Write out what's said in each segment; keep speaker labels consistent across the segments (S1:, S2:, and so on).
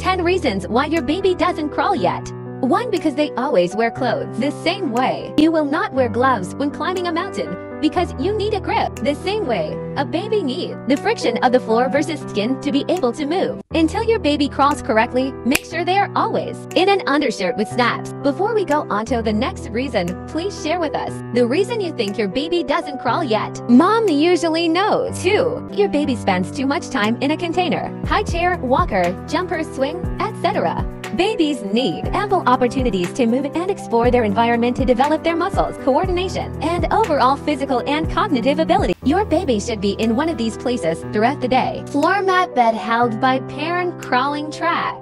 S1: 10 reasons why your baby doesn't crawl yet. 1. Because they always wear clothes the same way. You will not wear gloves when climbing a mountain because you need a grip the same way a baby needs the friction of the floor versus skin to be able to move. Until your baby crawls correctly, make sure they are always in an undershirt with snaps. Before we go on to the next reason, please share with us the reason you think your baby doesn't crawl yet. Mom usually knows. 2. Your baby spends too much time in a container, high chair, walker, jumper, swing, etc. Babies need ample opportunities to move and explore their environment to develop their muscles, coordination, and overall physical and cognitive ability. Your baby should be in one of these places throughout the day. Floor mat bed held by parent crawling track.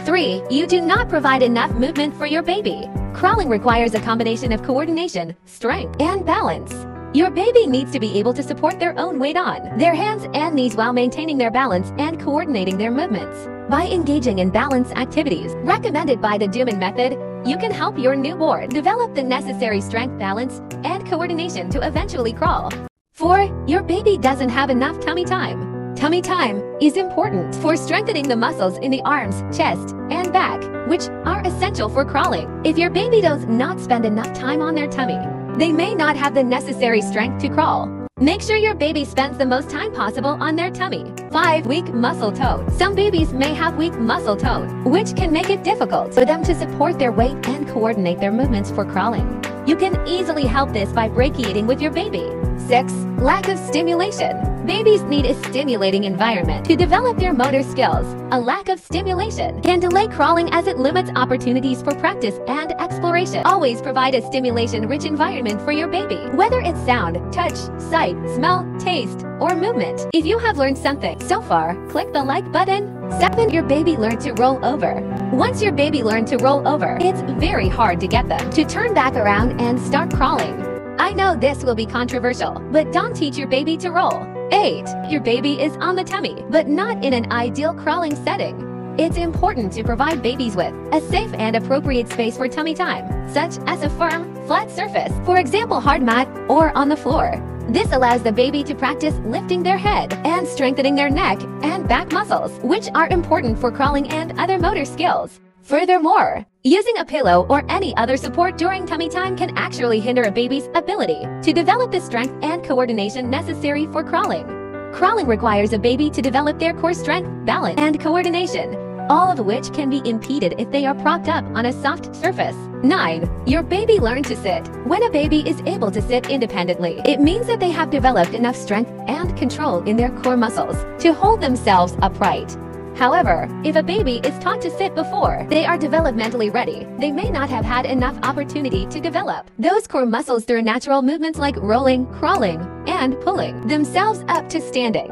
S1: 3. You do not provide enough movement for your baby. Crawling requires a combination of coordination, strength, and balance. Your baby needs to be able to support their own weight on their hands and knees while maintaining their balance and coordinating their movements. By engaging in balance activities recommended by the Duman method, you can help your newborn develop the necessary strength, balance, and coordination to eventually crawl. 4. Your baby doesn't have enough tummy time. Tummy time is important for strengthening the muscles in the arms, chest, and back, which are essential for crawling. If your baby does not spend enough time on their tummy, they may not have the necessary strength to crawl. Make sure your baby spends the most time possible on their tummy. 5. Weak muscle tone. Some babies may have weak muscle tone, which can make it difficult for them to support their weight and coordinate their movements for crawling. You can easily help this by brachiating with your baby. 6. Lack of stimulation. Babies need a stimulating environment to develop their motor skills. A lack of stimulation can delay crawling as it limits opportunities for practice and exploration. Always provide a stimulation-rich environment for your baby, whether it's sound, touch, sight, smell, taste, or movement. If you have learned something so far, click the like button. 7. Your baby learned to roll over. Once your baby learned to roll over, it's very hard to get them to turn back around and start crawling. I know this will be controversial, but don't teach your baby to roll. 8. Your baby is on the tummy, but not in an ideal crawling setting. It's important to provide babies with a safe and appropriate space for tummy time, such as a firm, flat surface, for example hard mat, or on the floor. This allows the baby to practice lifting their head and strengthening their neck and back muscles, which are important for crawling and other motor skills. Furthermore, using a pillow or any other support during tummy time can actually hinder a baby's ability to develop the strength and coordination necessary for crawling. Crawling requires a baby to develop their core strength, balance, and coordination, all of which can be impeded if they are propped up on a soft surface. 9. Your baby learned to sit. When a baby is able to sit independently, it means that they have developed enough strength and control in their core muscles to hold themselves upright. However, if a baby is taught to sit before they are developmentally ready, they may not have had enough opportunity to develop those core muscles through natural movements like rolling, crawling, and pulling themselves up to standing.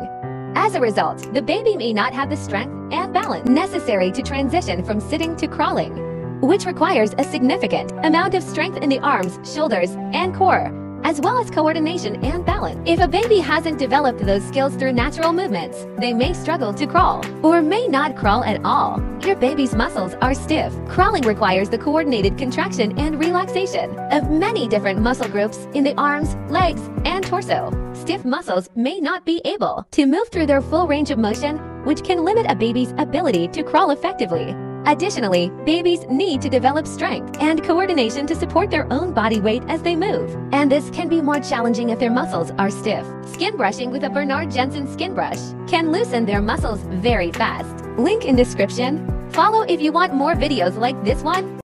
S1: As a result, the baby may not have the strength and balance necessary to transition from sitting to crawling, which requires a significant amount of strength in the arms, shoulders, and core, as well as coordination and balance. If a baby hasn't developed those skills through natural movements, they may struggle to crawl, or may not crawl at all. Your baby's muscles are stiff. Crawling requires the coordinated contraction and relaxation of many different muscle groups in the arms, legs, and torso. Stiff muscles may not be able to move through their full range of motion, which can limit a baby's ability to crawl effectively. Additionally, babies need to develop strength and coordination to support their own body weight as they move, and this can be more challenging if their muscles are stiff. Skin brushing with a Bernard Jensen skin brush can loosen their muscles very fast. Link in description. Follow if you want more videos like this one.